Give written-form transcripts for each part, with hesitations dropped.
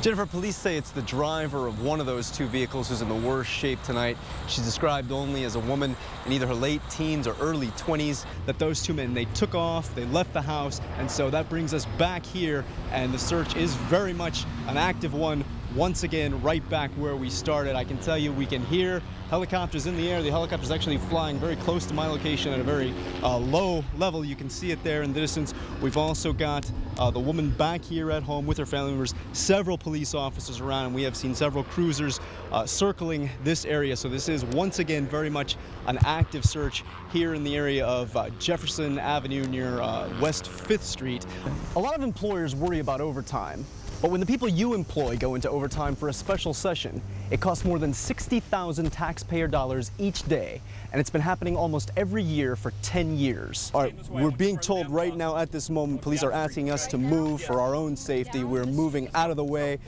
Jennifer, police say it's the driver of one of those two vehicles who's in the worst shape tonight. She's described only as a woman in either her late teens or early 20s. That those two men, they took off, they left the house, and so that brings us back here, and the search is very much an active one. Once again, right back where we started. I can tell you we can hear helicopters in the air. The helicopter's actually flying very close to my location at a very low level. You can see it there in the distance. We've also got the woman back here at home with her family members, several police officers around, and we have seen several cruisers circling this area. So this is once again very much an active search here in the area of Jefferson Avenue near West 5th Street. A lot of employers worry about overtime. But when the people you employ go into overtime for a special session, it costs more than 60,000 taxpayer dollars each day, and it's been happening almost every year for 10 years. All right, we're being told right now at this moment, police are asking us to move for our own safety. We're moving out of the way.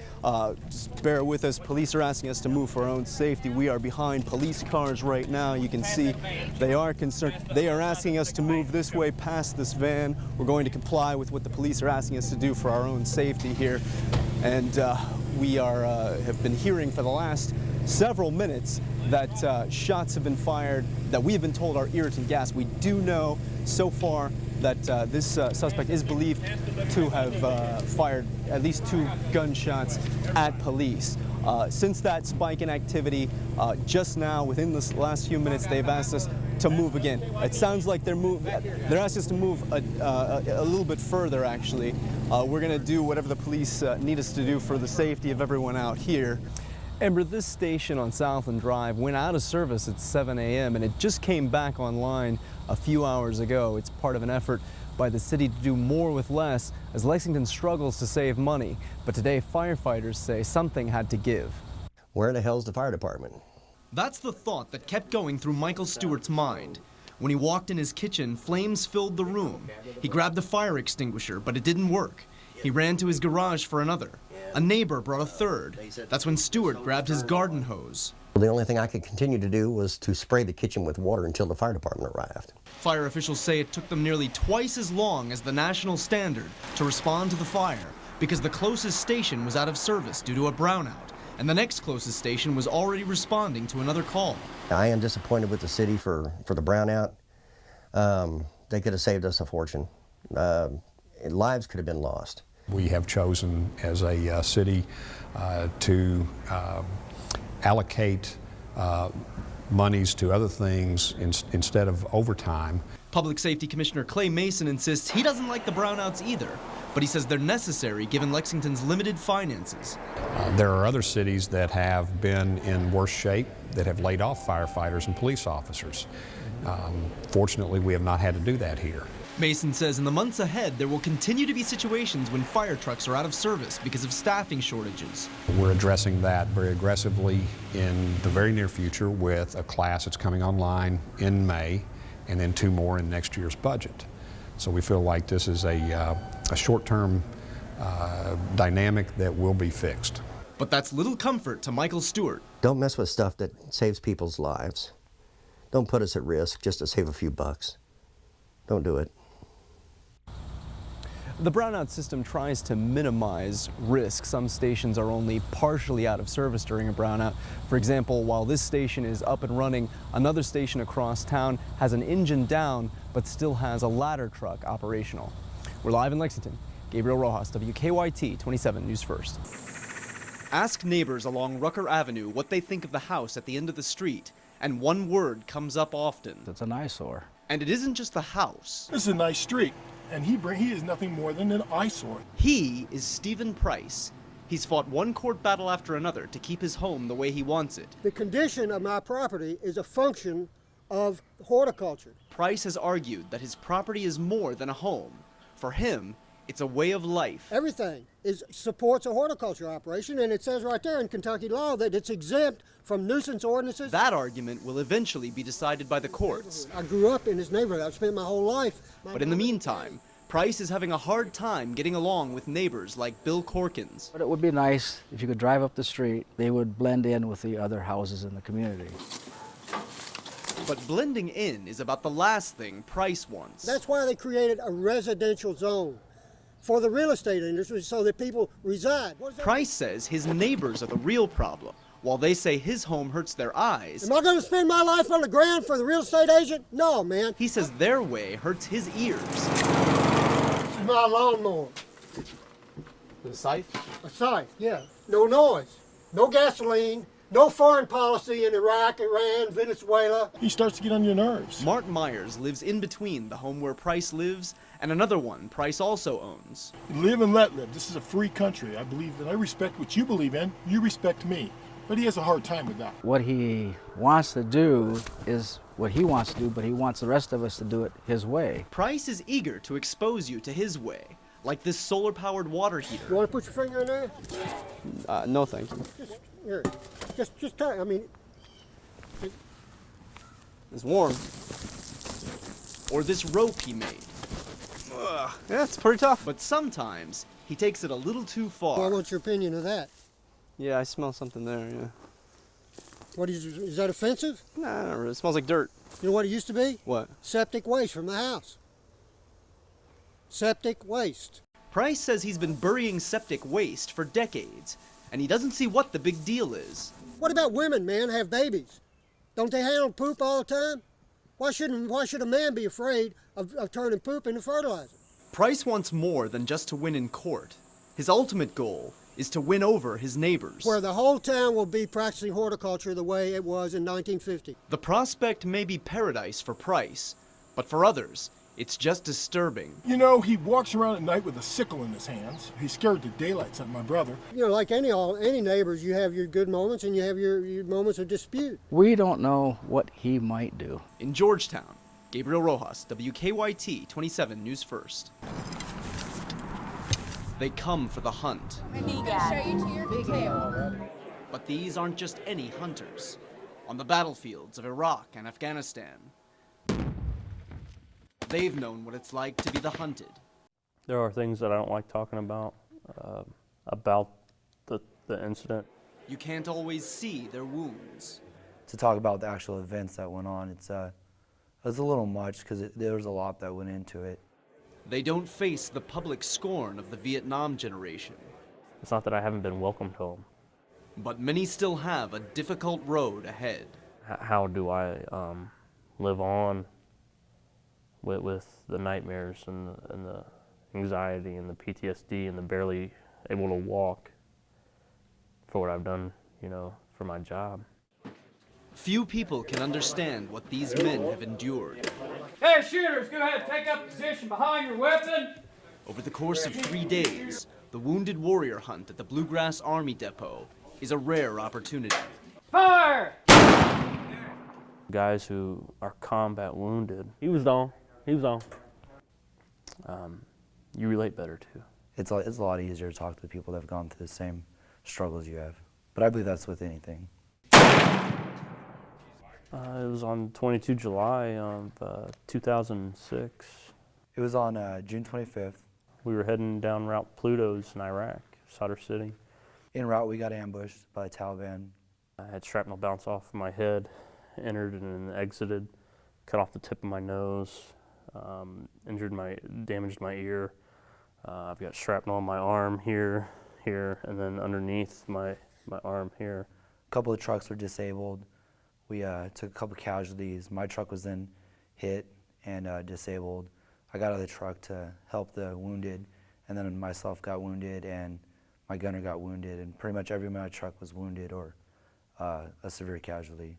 Just bear with us. Police are asking us to move for our own safety. We are behind police cars right now. You can see they are concerned. They are asking us to move this way past this van. We're going to comply with what the police are asking us to do for our own safety here. And we have been hearing for the last several minutes that shots have been fired that we have been told are irritant gas. We do know so far that this suspect is believed to have fired at least 2 gunshots at police. Since that spike in activity, just now, within the last few minutes, they've asked us to move again. It sounds like they're asking us to move a little bit further, actually. We're going to do whatever the police need us to do for the safety of everyone out here. Amber, this station on Southland Drive went out of service at 7 a.m. and it just came back online a few hours ago. It's part of an effort by the city to do more with less as Lexington struggles to save money. But today, firefighters say something had to give. Where the hell's the fire department? That's the thought that kept going through Michael Stewart's mind. When he walked in his kitchen, flames filled the room. He grabbed a fire extinguisher, but it didn't work. He ran to his garage for another. A neighbor brought a third. That's when Stewart grabbed his garden hose. The only thing I could continue to do was to spray the kitchen with water until the fire department arrived. Fire officials say it took them nearly twice as long as the national standard to respond to the fire because the closest station was out of service due to a brownout, and the next closest station was already responding to another call. I am disappointed with the city for the brownout. They could have saved us a fortune. Lives could have been lost. We have chosen as a city to allocate monies to other things instead of overtime. Public Safety Commissioner Clay Mason insists he doesn't like the brownouts either, but he says they're necessary given Lexington's limited finances. There are other cities that have been in worse shape that have laid off firefighters and police officers. Fortunately, we have not had to do that here. Mason says in the months ahead, there will continue to be situations when fire trucks are out of service because of staffing shortages. We're addressing that very aggressively in the very near future with a class that's coming online in May and then 2 more in next year's budget. So we feel like this is a short-term dynamic that will be fixed. But that's little comfort to Michael Stewart. Don't mess with stuff that saves people's lives. Don't put us at risk just to save a few bucks. Don't do it. The brownout system tries to minimize risk. Some stations are only partially out of service during a brownout. For example, while this station is up and running, another station across town has an engine down but still has a ladder truck operational. We're live in Lexington. Gabriel Roxas, WKYT 27 News First. Ask neighbors along Rucker Avenue what they think of the house at the end of the street, and one word comes up often. It's an eyesore. And it isn't just the house. This is a nice street, and he is nothing more than an eyesore. He is Stephen Price. He's fought one court battle after another to keep his home the way he wants it. The condition of my property is a function of horticulture. Price has argued that his property is more than a home. For him, it's a way of life. Everything supports a horticulture operation, and it says right there in Kentucky law that it's exempt from nuisance ordinances. That argument will eventually be decided by the courts. I grew up in this neighborhood. I've spent my whole life. But in the meantime, Price is having a hard time getting along with neighbors like Bill Corkins. But it would be nice if you could drive up the street, they would blend in with the other houses in the community. But blending in is about the last thing Price wants. That's why they created a residential zone. for the real estate industry so that people reside. What does that Price says his neighbors are the real problem, while they say his home hurts their eyes. Am I going to spend my life on the ground for the real estate agent? No, man. He says their way hurts his ears. This is my lawnmower. The scythe? A scythe, yeah. No noise, no gasoline, no foreign policy in Iraq, Iran, Venezuela. He starts to get on your nerves. Martin Myers lives in between the home where Price lives and another one Price also owns. Live and let live. This is a free country. I believe that I respect what you believe in. You respect me. But he has a hard time with that. What he wants to do is what he wants to do, but he wants the rest of us to do it his way. Price is eager to expose you to his way, like this solar-powered water You heater. want to put your finger in there? No thank you. Just, here. Just try. I mean, It's warm. Or this rope he made. Ugh, yeah, it's pretty tough. But sometimes he takes it a little too well, I far. want your opinion of that. Yeah, I smell something there, yeah. What is that offensive? Nah, not really. It smells like dirt. You know what it used to be? What? Septic waste from the house. Septic waste. Price says he's been burying septic waste for decades, and he doesn't see what the big deal is. What about women, man, have babies? Don't they handle poop all the time? Why should a man be afraid of turning poop into fertilizer? Price wants more than just to win in court. His ultimate goal is to win over his neighbors. Where the whole town will be practicing horticulture the way it was in 1950. The prospect may be paradise for Price, but for others, it's just disturbing. You know, he walks around at night with a sickle in his hands. He scared the daylights out of my brother. You know, like any neighbors, you have your good moments and you have your moments of dispute. We don't know what he might do. In Georgetown, Gabriel Roxas, WKYT 27 News First. They come for the hunt. But these aren't just any hunters. On the battlefields of Iraq and Afghanistan, they've known what it's like to be the hunted. There are things that I don't like talking about the incident. You can't always see their wounds. To talk about the actual events that went on, it was a little much because there was a lot that went into it. They don't face the public scorn of the Vietnam generation. It's not that I haven't been welcomed home. But many still have a difficult road ahead. How do I live on with the nightmares and the anxiety and the PTSD and the barely able to walk for what I've done, you know, for my job? Few people can understand what these men have endured. Hey, shooters, go ahead, take up position behind your weapon. Over the course of 3 days, the Wounded Warrior Hunt at the Bluegrass Army Depot is a rare opportunity. Fire! Guys who are combat wounded, he was on. You relate better too. It's a lot easier to talk to the people that have gone through the same struggles you have. But I believe that's with anything. It was on 22 July of 2006. It was on June 25th. We were heading down Route Pluto's in Iraq, Sadr City. En route, we got ambushed by the Taliban. I had shrapnel bounce off my head, entered and then exited, cut off the tip of my nose, damaged my ear. I've got shrapnel on my arm here, and then underneath my arm here. A couple of trucks were disabled. We took a couple casualties. My truck was then hit and disabled. I got out of the truck to help the wounded, and then myself got wounded, and my gunner got wounded, and pretty much everyone in my truck was wounded or a severe casualty.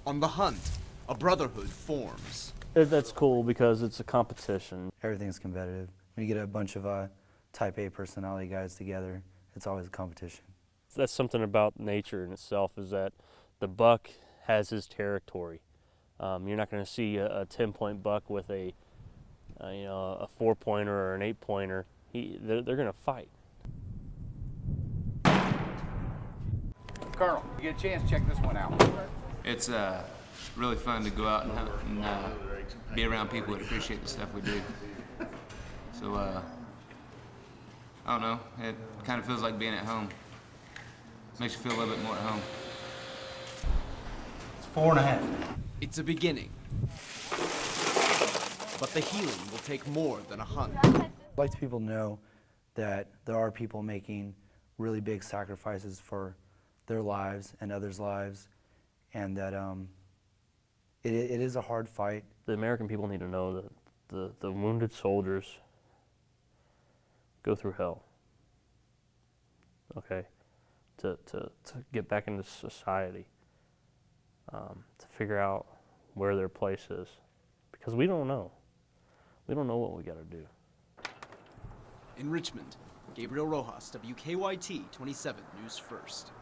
On the hunt, a brotherhood forms. That's cool because it's a competition. Everything's competitive. When you get a bunch of Type A personality guys together, it's always a competition. That's something about nature in itself, is that the buck has his territory. You're not going to see a 10-point buck with a 4-pointer or an 8-pointer. They're going to fight. Colonel, you get a chance, check this one out. It's really fun to go out and hunt and be around people that appreciate the stuff we do. So, I don't know, it kind of feels like being at home. Makes you feel a little bit more at home. It's 4.5. It's a beginning. but the healing will take more than a hug. I'd like people to know that there are people making really big sacrifices for their lives and others' lives, and that it is a hard fight. The American people need to know that the wounded soldiers go through hell, okay, to get back into society, to figure out where their place is, because we don't know. We don't know what we got to do. In Richmond, Gabriel Roxas, WKYT 27 News First.